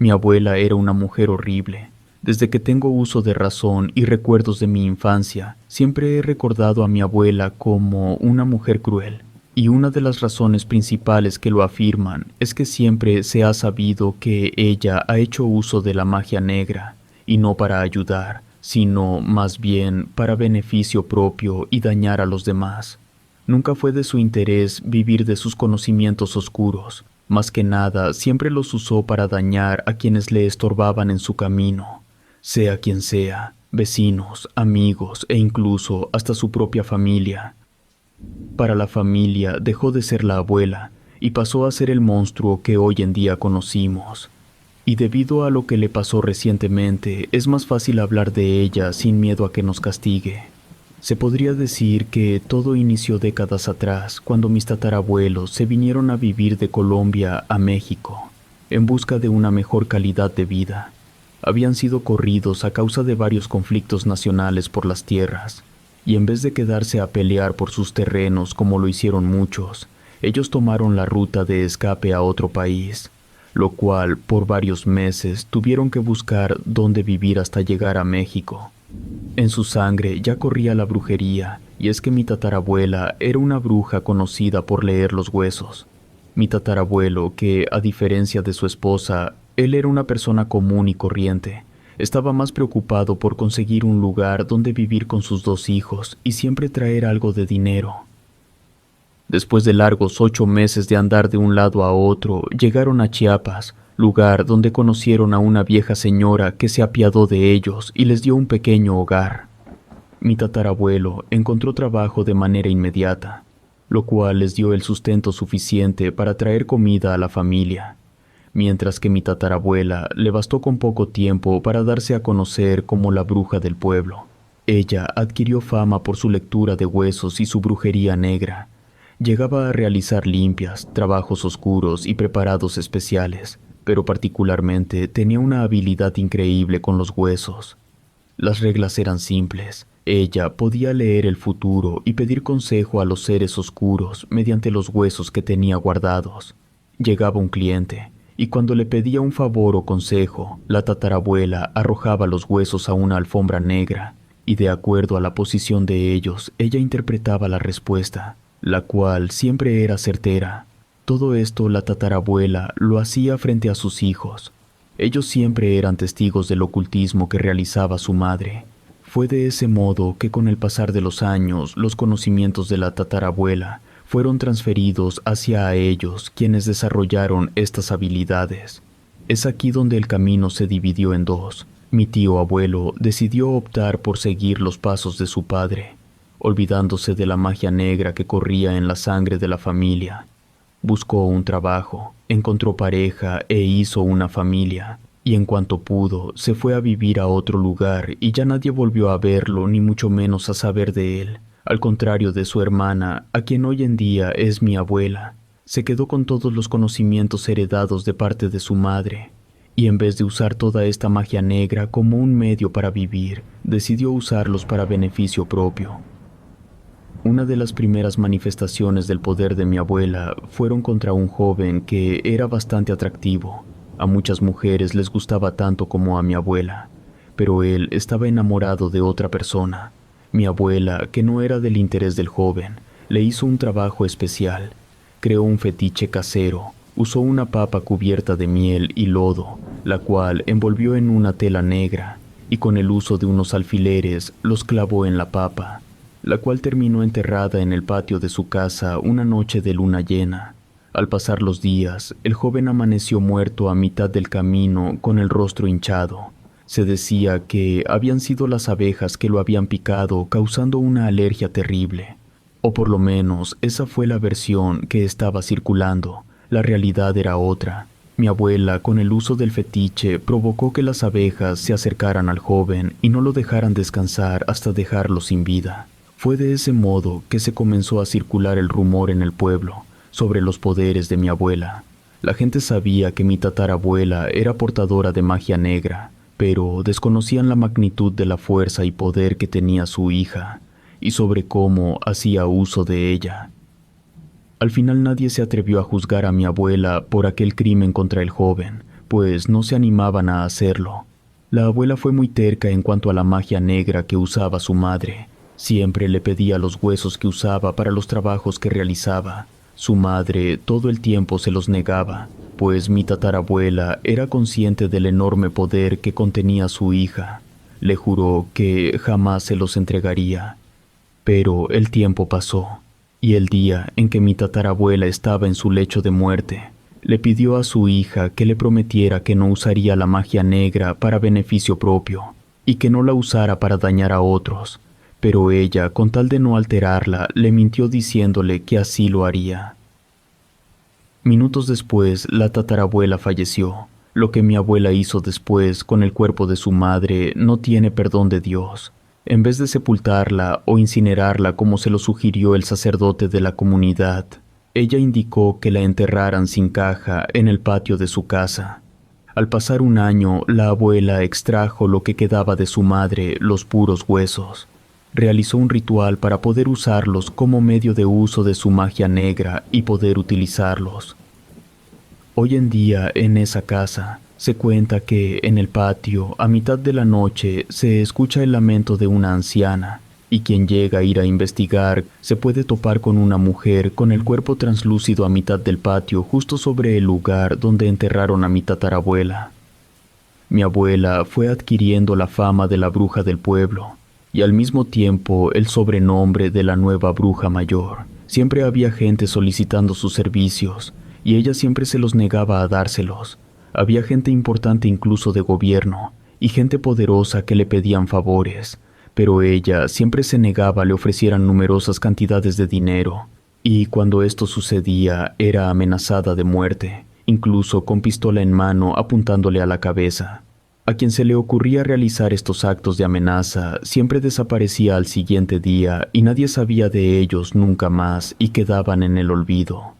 Mi abuela era una mujer horrible. Desde que tengo uso de razón y recuerdos de mi infancia, siempre he recordado a mi abuela como una mujer cruel. Y una de las razones principales que lo afirman es que siempre se ha sabido que ella ha hecho uso de la magia negra, y no para ayudar, sino más bien para beneficio propio y dañar a los demás. Nunca fue de su interés vivir de sus conocimientos oscuros. Más que nada, siempre los usó para dañar a quienes le estorbaban en su camino, sea quien sea, vecinos, amigos e incluso hasta su propia familia. Para la familia dejó de ser la abuela y pasó a ser el monstruo que hoy en día conocimos. Y debido a lo que le pasó recientemente, es más fácil hablar de ella sin miedo a que nos castigue. Se podría decir que todo inició décadas atrás, cuando mis tatarabuelos se vinieron a vivir de Colombia a México, en busca de una mejor calidad de vida. Habían sido corridos a causa de varios conflictos nacionales por las tierras, y en vez de quedarse a pelear por sus terrenos como lo hicieron muchos, ellos tomaron la ruta de escape a otro país, lo cual por varios meses tuvieron que buscar dónde vivir hasta llegar a México. En su sangre ya corría la brujería, y es que mi tatarabuela era una bruja conocida por leer los huesos. Mi tatarabuelo, que a diferencia de su esposa, él era una persona común y corriente, estaba más preocupado por conseguir un lugar donde vivir con sus dos hijos y siempre traer algo de dinero. Después de largos 8 meses de andar de un lado a otro, llegaron a Chiapas, lugar donde conocieron a una vieja señora que se apiadó de ellos y les dio un pequeño hogar. Mi tatarabuelo encontró trabajo de manera inmediata, lo cual les dio el sustento suficiente para traer comida a la familia, mientras que mi tatarabuela le bastó con poco tiempo para darse a conocer como la bruja del pueblo. Ella adquirió fama por su lectura de huesos y su brujería negra. Llegaba a realizar limpias, trabajos oscuros y preparados especiales, pero particularmente tenía una habilidad increíble con los huesos. Las reglas eran simples. Ella podía leer el futuro y pedir consejo a los seres oscuros mediante los huesos que tenía guardados. Llegaba un cliente, y cuando le pedía un favor o consejo, la tatarabuela arrojaba los huesos a una alfombra negra, y de acuerdo a la posición de ellos, ella interpretaba la respuesta, la cual siempre era certera. Todo esto la tatarabuela lo hacía frente a sus hijos. Ellos siempre eran testigos del ocultismo que realizaba su madre. Fue de ese modo que con el pasar de los años, los conocimientos de la tatarabuela fueron transferidos hacia ellos, quienes desarrollaron estas habilidades. Es aquí donde el camino se dividió en dos. Mi tío abuelo decidió optar por seguir los pasos de su padre, olvidándose de la magia negra que corría en la sangre de la familia. Buscó un trabajo, encontró pareja e hizo una familia, y en cuanto pudo, se fue a vivir a otro lugar y ya nadie volvió a verlo ni mucho menos a saber de él. Al contrario de su hermana, a quien hoy en día es mi abuela, se quedó con todos los conocimientos heredados de parte de su madre, y en vez de usar toda esta magia negra como un medio para vivir, decidió usarlos para beneficio propio. Una de las primeras manifestaciones del poder de mi abuela fueron contra un joven que era bastante atractivo. A muchas mujeres les gustaba tanto como a mi abuela, pero él estaba enamorado de otra persona. Mi abuela, que no era del interés del joven, le hizo un trabajo especial. Creó un fetiche casero, usó una papa cubierta de miel y lodo, la cual envolvió en una tela negra, y con el uso de unos alfileres los clavó en la papa, la cual terminó enterrada en el patio de su casa una noche de luna llena. Al pasar los días, el joven amaneció muerto a mitad del camino con el rostro hinchado. Se decía que habían sido las abejas que lo habían picado, causando una alergia terrible. O por lo menos esa fue la versión que estaba circulando. La realidad era otra. Mi abuela, con el uso del fetiche, provocó que las abejas se acercaran al joven y no lo dejaran descansar hasta dejarlo sin vida. Fue de ese modo que se comenzó a circular el rumor en el pueblo sobre los poderes de mi abuela. La gente sabía que mi tatarabuela era portadora de magia negra, pero desconocían la magnitud de la fuerza y poder que tenía su hija, y sobre cómo hacía uso de ella. Al final nadie se atrevió a juzgar a mi abuela por aquel crimen contra el joven, pues no se animaban a hacerlo. La abuela fue muy terca en cuanto a la magia negra que usaba su madre. Siempre le pedía los huesos que usaba para los trabajos que realizaba. Su madre todo el tiempo se los negaba, pues mi tatarabuela era consciente del enorme poder que contenía su hija. Le juró que jamás se los entregaría. Pero el tiempo pasó, y el día en que mi tatarabuela estaba en su lecho de muerte, le pidió a su hija que le prometiera que no usaría la magia negra para beneficio propio, y que no la usara para dañar a otros, pero ella, con tal de no alterarla, le mintió diciéndole que así lo haría. Minutos después, la tatarabuela falleció. Lo que mi abuela hizo después con el cuerpo de su madre no tiene perdón de Dios. En vez de sepultarla o incinerarla como se lo sugirió el sacerdote de la comunidad, ella indicó que la enterraran sin caja en el patio de su casa. Al pasar un año, la abuela extrajo lo que quedaba de su madre, los puros huesos. Realizó un ritual para poder usarlos como medio de uso de su magia negra y poder utilizarlos. Hoy en día, en esa casa, se cuenta que en el patio, a mitad de la noche, se escucha el lamento de una anciana, y quien llega a ir a investigar se puede topar con una mujer con el cuerpo translúcido a mitad del patio justo sobre el lugar donde enterraron a mi tatarabuela. Mi abuela fue adquiriendo la fama de la bruja del pueblo, y al mismo tiempo el sobrenombre de la nueva bruja mayor. Siempre había gente solicitando sus servicios, y ella siempre se los negaba a dárselos. Había gente importante incluso de gobierno, y gente poderosa que le pedían favores, pero ella siempre se negaba a le ofrecieran numerosas cantidades de dinero, y cuando esto sucedía era amenazada de muerte, incluso con pistola en mano apuntándole a la cabeza. A quien se le ocurría realizar estos actos de amenaza siempre desaparecía al siguiente día y nadie sabía de ellos nunca más y quedaban en el olvido.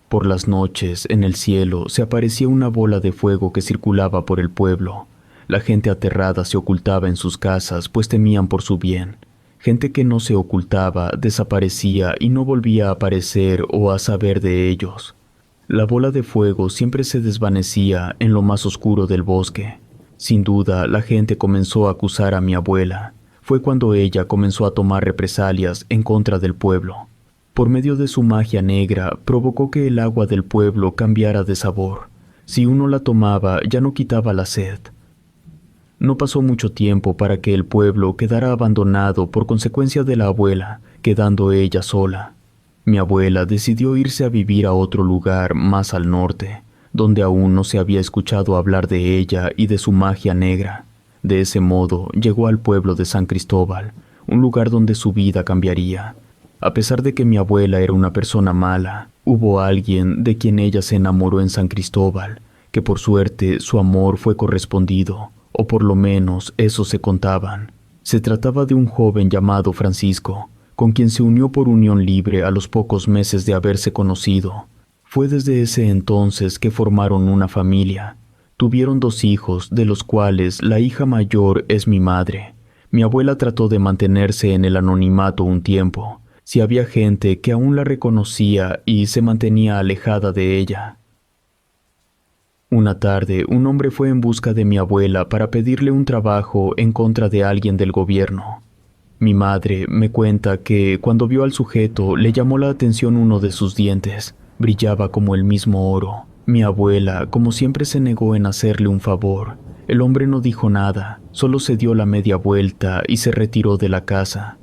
Por las noches, en el cielo, se aparecía una bola de fuego que circulaba por el pueblo. La gente aterrada se ocultaba en sus casas, pues temían por su bien. Gente que no se ocultaba, desaparecía y no volvía a aparecer o a saber de ellos. La bola de fuego siempre se desvanecía en lo más oscuro del bosque. Sin duda, la gente comenzó a acusar a mi abuela. Fue cuando ella comenzó a tomar represalias en contra del pueblo. Por medio de su magia negra, provocó que el agua del pueblo cambiara de sabor. Si uno la tomaba, ya no quitaba la sed. No pasó mucho tiempo para que el pueblo quedara abandonado por consecuencia de la abuela, quedando ella sola. Mi abuela decidió irse a vivir a otro lugar más al norte, donde aún no se había escuchado hablar de ella y de su magia negra. De ese modo, llegó al pueblo de San Cristóbal, un lugar donde su vida cambiaría. A pesar de que mi abuela era una persona mala, hubo alguien de quien ella se enamoró en San Cristóbal, que por suerte su amor fue correspondido, o por lo menos eso se contaban. Se trataba de un joven llamado Francisco, con quien se unió por unión libre a los pocos meses de haberse conocido. Fue desde ese entonces que formaron una familia. Tuvieron 2 hijos, de los cuales la hija mayor es mi madre. Mi abuela trató de mantenerse en el anonimato un tiempo. Si había gente que aún la reconocía y se mantenía alejada de ella. Una tarde, un hombre fue en busca de mi abuela para pedirle un trabajo en contra de alguien del gobierno. Mi madre me cuenta que cuando vio al sujeto le llamó la atención uno de sus dientes. Brillaba como el mismo oro. Mi abuela, como siempre, se negó en hacerle un favor. El hombre no dijo nada, solo se dio la media vuelta y se retiró de la casa.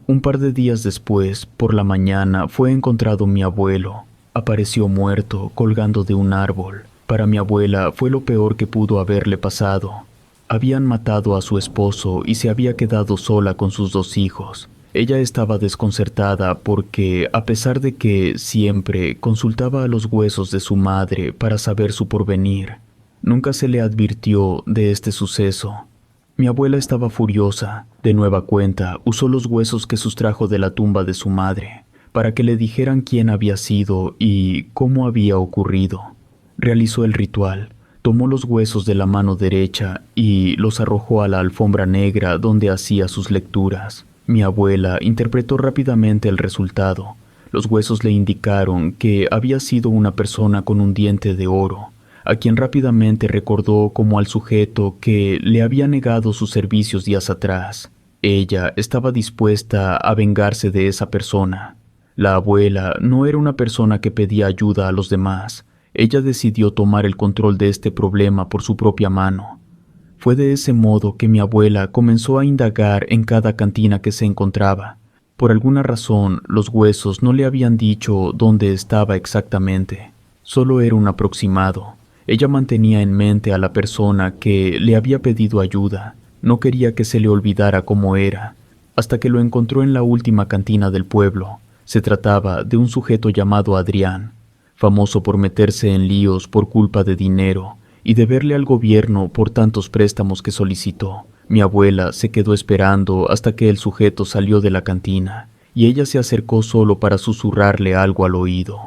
Un par de días después, por la mañana, fue encontrado mi abuelo. Apareció muerto, colgando de un árbol. Para mi abuela fue lo peor que pudo haberle pasado. Habían matado a su esposo y se había quedado sola con sus 2 hijos. Ella estaba desconcertada porque, a pesar de que siempre consultaba a los huesos de su madre para saber su porvenir, nunca se le advirtió de este suceso. Mi abuela estaba furiosa. De nueva cuenta, usó los huesos que sustrajo de la tumba de su madre para que le dijeran quién había sido y cómo había ocurrido. Realizó el ritual, tomó los huesos de la mano derecha y los arrojó a la alfombra negra donde hacía sus lecturas. Mi abuela interpretó rápidamente el resultado. Los huesos le indicaron que había sido una persona con un diente de oro. a quien rápidamente recordó como al sujeto que le había negado sus servicios días atrás. Ella estaba dispuesta a vengarse de esa persona. La abuela no era una persona que pedía ayuda a los demás. Ella decidió tomar el control de este problema por su propia mano. Fue de ese modo que mi abuela comenzó a indagar en cada cantina que se encontraba. Por alguna razón, los huesos no le habían dicho dónde estaba exactamente. Solo era un aproximado. Ella mantenía en mente a la persona que le había pedido ayuda. No quería que se le olvidara cómo era, hasta que lo encontró en la última cantina del pueblo. Se trataba de un sujeto llamado Adrián, famoso por meterse en líos por culpa de dinero y deberle al gobierno por tantos préstamos que solicitó. Mi abuela se quedó esperando hasta que el sujeto salió de la cantina, y ella se acercó solo para susurrarle algo al oído.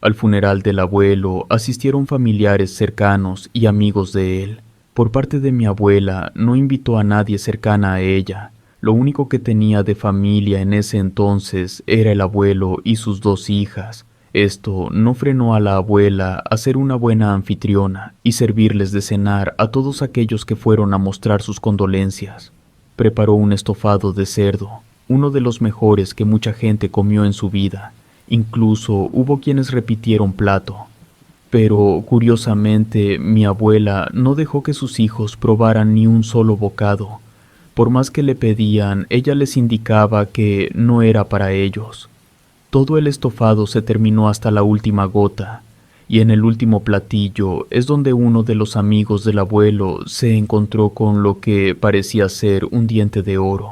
Al funeral del abuelo asistieron familiares cercanos y amigos de él. Por parte de mi abuela no invitó a nadie cercana a ella. Lo único que tenía de familia en ese entonces era el abuelo y sus 2 hijas. Esto no frenó a la abuela a ser una buena anfitriona y servirles de cenar a todos aquellos que fueron a mostrar sus condolencias. Preparó un estofado de cerdo, uno de los mejores que mucha gente comió en su vida. Incluso hubo quienes repitieron plato. Pero, curiosamente, mi abuela no dejó que sus hijos probaran ni un solo bocado. Por más que le pedían, ella les indicaba que no era para ellos. Todo el estofado se terminó hasta la última gota, y en el último platillo es donde uno de los amigos del abuelo se encontró con lo que parecía ser un diente de oro.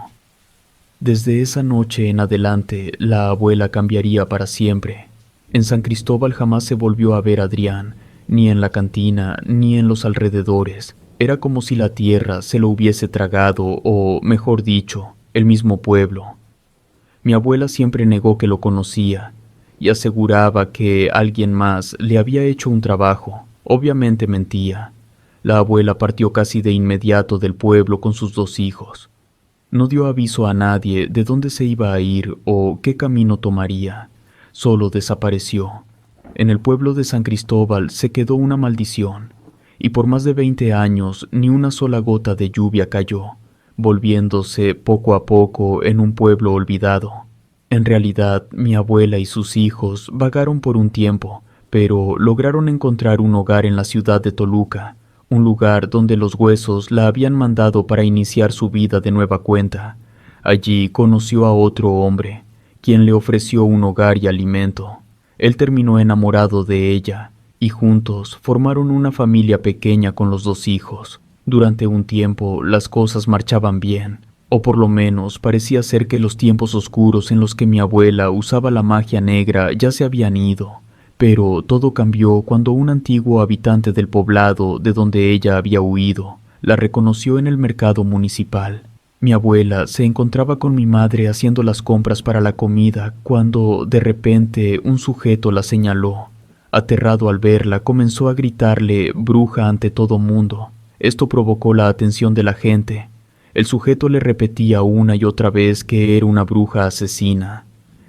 Desde esa noche en adelante, la abuela cambiaría para siempre. En San Cristóbal jamás se volvió a ver a Adrián, ni en la cantina, ni en los alrededores. Era como si la tierra se lo hubiese tragado, o, mejor dicho, el mismo pueblo. Mi abuela siempre negó que lo conocía, y aseguraba que alguien más le había hecho un trabajo. Obviamente mentía. La abuela partió casi de inmediato del pueblo con sus 2 hijos. No dio aviso a nadie de dónde se iba a ir o qué camino tomaría. Solo desapareció. En el pueblo de San Cristóbal se quedó una maldición, y por más de 20 años ni una sola gota de lluvia cayó, volviéndose poco a poco en un pueblo olvidado. En realidad, mi abuela y sus hijos vagaron por un tiempo, pero lograron encontrar un hogar en la ciudad de Toluca, un lugar donde los huesos la habían mandado para iniciar su vida de nueva cuenta. Allí conoció a otro hombre, quien le ofreció un hogar y alimento. Él terminó enamorado de ella, y juntos formaron una familia pequeña con los 2 hijos. Durante un tiempo las cosas marchaban bien, o por lo menos parecía ser que los tiempos oscuros en los que mi abuela usaba la magia negra ya se habían ido. Pero todo cambió cuando un antiguo habitante del poblado de donde ella había huido la reconoció en el mercado municipal. Mi abuela se encontraba con mi madre haciendo las compras para la comida cuando de repente un sujeto la señaló. Aterrado al verla, comenzó a gritarle bruja ante todo mundo. Esto provocó la atención de la gente. El sujeto le repetía una y otra vez que era una bruja asesina.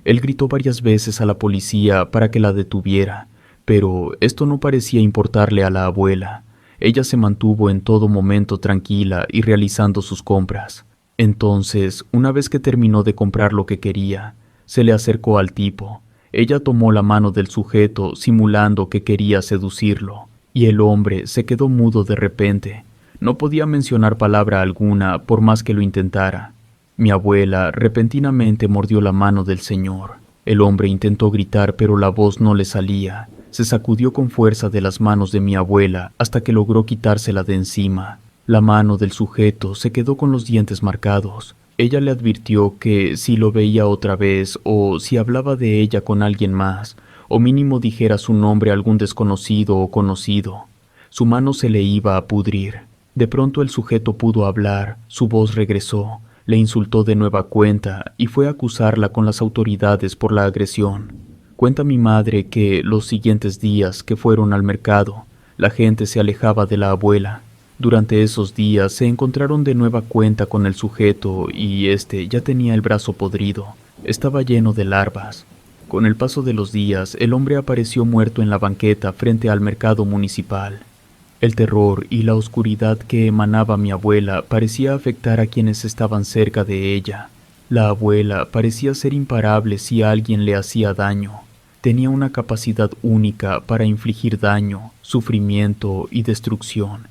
Él gritó varias veces a la policía para que la detuviera, pero esto no parecía importarle a la abuela. Ella se mantuvo en todo momento tranquila y realizando sus compras. Entonces, una vez que terminó de comprar lo que quería, se le acercó al tipo. Ella tomó la mano del sujeto simulando que quería seducirlo, y el hombre se quedó mudo de repente. No podía mencionar palabra alguna por más que lo intentara. Mi abuela repentinamente mordió la mano del señor. El hombre intentó gritar, pero la voz no le salía. Se sacudió con fuerza de las manos de mi abuela hasta que logró quitársela de encima. La mano del sujeto se quedó con los dientes marcados. Ella le advirtió que si lo veía otra vez o si hablaba de ella con alguien más, o mínimo dijera su nombre a algún desconocido o conocido, su mano se le iba a pudrir. De pronto el sujeto pudo hablar, su voz regresó. Le insultó de nueva cuenta y fue a acusarla con las autoridades por la agresión. Cuenta mi madre que los siguientes días que fueron al mercado, la gente se alejaba de la abuela. Durante esos días se encontraron de nueva cuenta con el sujeto y este ya tenía el brazo podrido. Estaba lleno de larvas. Con el paso de los días, el hombre apareció muerto en la banqueta frente al mercado municipal. El terror y la oscuridad que emanaba mi abuela parecía afectar a quienes estaban cerca de ella. La abuela parecía ser imparable si a alguien le hacía daño. Tenía una capacidad única para infligir daño, sufrimiento y destrucción.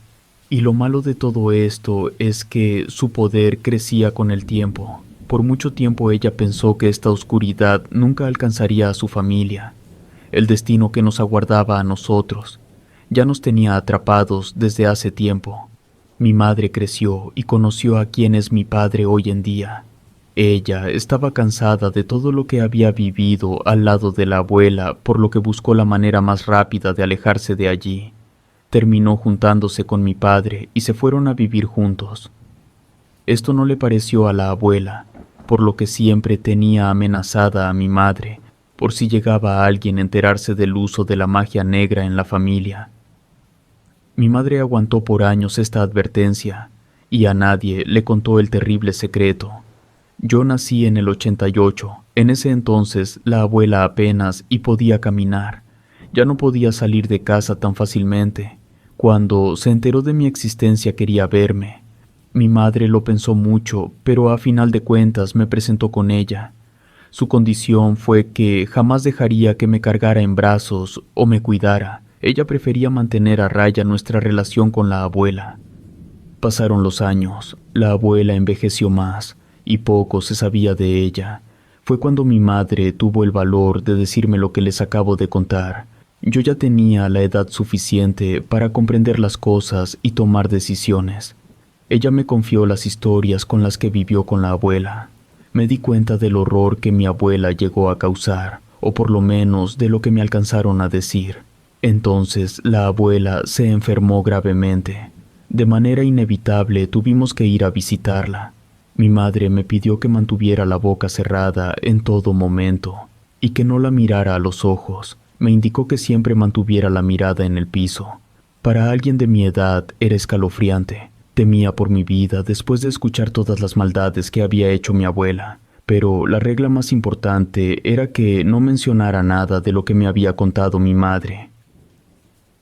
Y lo malo de todo esto es que su poder crecía con el tiempo. Por mucho tiempo ella pensó que esta oscuridad nunca alcanzaría a su familia. El destino que nos aguardaba a nosotros ya nos tenía atrapados desde hace tiempo. Mi madre creció y conoció a quien es mi padre hoy en día. Ella estaba cansada de todo lo que había vivido al lado de la abuela, por lo que buscó la manera más rápida de alejarse de allí. Terminó juntándose con mi padre y se fueron a vivir juntos. Esto no le pareció a la abuela, por lo que siempre tenía amenazada a mi madre, por si llegaba a alguien a enterarse del uso de la magia negra en la familia. Mi madre aguantó por años esta advertencia, y a nadie le contó el terrible secreto. Yo nací en el 88, en ese entonces la abuela apenas y podía caminar. Ya no podía salir de casa tan fácilmente. Cuando se enteró de mi existencia quería verme. Mi madre lo pensó mucho, pero a final de cuentas me presentó con ella. Su condición fue que jamás dejaría que me cargara en brazos o me cuidara. Ella prefería mantener a raya nuestra relación con la abuela. Pasaron los años, la abuela envejeció más y poco se sabía de ella. Fue cuando mi madre tuvo el valor de decirme lo que les acabo de contar. Yo ya tenía la edad suficiente para comprender las cosas y tomar decisiones. Ella me confió las historias con las que vivió con la abuela. Me di cuenta del horror que mi abuela llegó a causar, o por lo menos de lo que me alcanzaron a decir. Entonces la abuela se enfermó gravemente. De manera inevitable tuvimos que ir a visitarla. Mi madre me pidió que mantuviera la boca cerrada en todo momento y que no la mirara a los ojos. Me indicó que siempre mantuviera la mirada en el piso. Para alguien de mi edad era escalofriante. Temía por mi vida después de escuchar todas las maldades que había hecho mi abuela, pero la regla más importante era que no mencionara nada de lo que me había contado mi madre.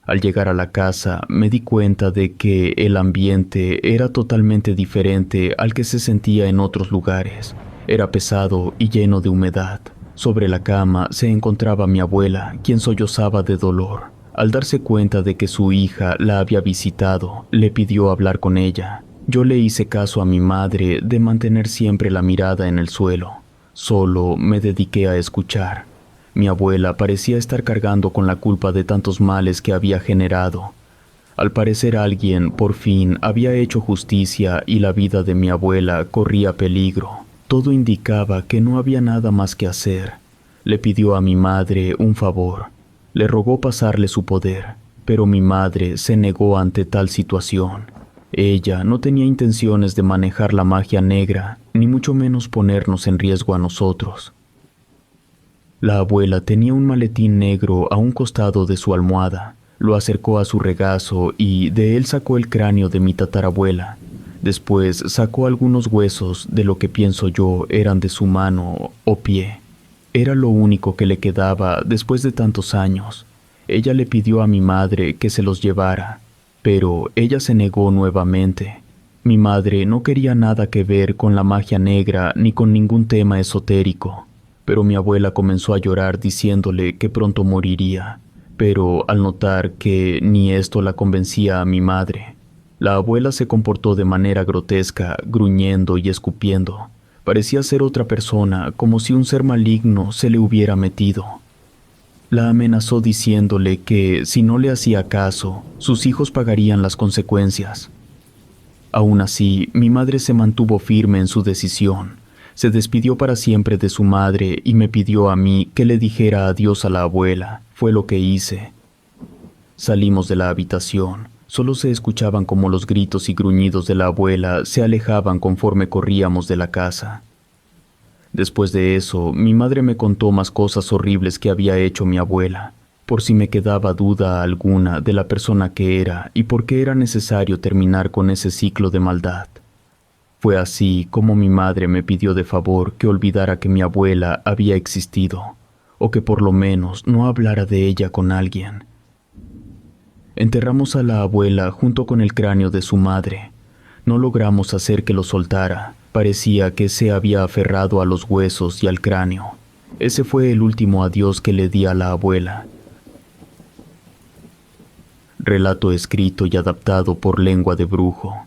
Al llegar a la casa me di cuenta de que el ambiente era totalmente diferente al que se sentía en otros lugares. Era pesado y lleno de humedad. Sobre la cama se encontraba mi abuela, quien sollozaba de dolor. Al darse cuenta de que su hija la había visitado, le pidió hablar con ella. Yo le hice caso a mi madre de mantener siempre la mirada en el suelo. Solo me dediqué a escuchar. Mi abuela parecía estar cargando con la culpa de tantos males que había generado. Al parecer alguien, por fin, había hecho justicia y la vida de mi abuela corría peligro. Todo indicaba que no había nada más que hacer. Le pidió a mi madre un favor. Le rogó pasarle su poder, pero mi madre se negó ante tal situación. Ella no tenía intenciones de manejar la magia negra, ni mucho menos ponernos en riesgo a nosotros. La abuela tenía un maletín negro a un costado de su almohada. Lo acercó a su regazo y de él sacó el cráneo de mi tatarabuela. Después sacó algunos huesos de lo que pienso yo eran de su mano o pie. Era lo único que le quedaba después de tantos años. Ella le pidió a mi madre que se los llevara, pero ella se negó nuevamente. Mi madre no quería nada que ver con la magia negra ni con ningún tema esotérico, pero mi abuela comenzó a llorar diciéndole que pronto moriría. Pero al notar que ni esto la convencía a mi madre, la abuela se comportó de manera grotesca, gruñendo y escupiendo. Parecía ser otra persona, como si un ser maligno se le hubiera metido. La amenazó diciéndole que, si no le hacía caso, sus hijos pagarían las consecuencias. Aún así, mi madre se mantuvo firme en su decisión. Se despidió para siempre de su madre y me pidió a mí que le dijera adiós a la abuela. Fue lo que hice. Salimos de la habitación. Solo se escuchaban como los gritos y gruñidos de la abuela se alejaban conforme corríamos de la casa. Después de eso, mi madre me contó más cosas horribles que había hecho mi abuela, por si me quedaba duda alguna de la persona que era y por qué era necesario terminar con ese ciclo de maldad. Fue así como mi madre me pidió de favor que olvidara que mi abuela había existido. o que por lo menos no hablara de ella con alguien. Enterramos a la abuela junto con el cráneo de su madre. No logramos hacer que lo soltara. Parecía que se había aferrado a los huesos y al cráneo. Ese fue el último adiós que le di a la abuela. Relato escrito y adaptado por Lengua de Brujo.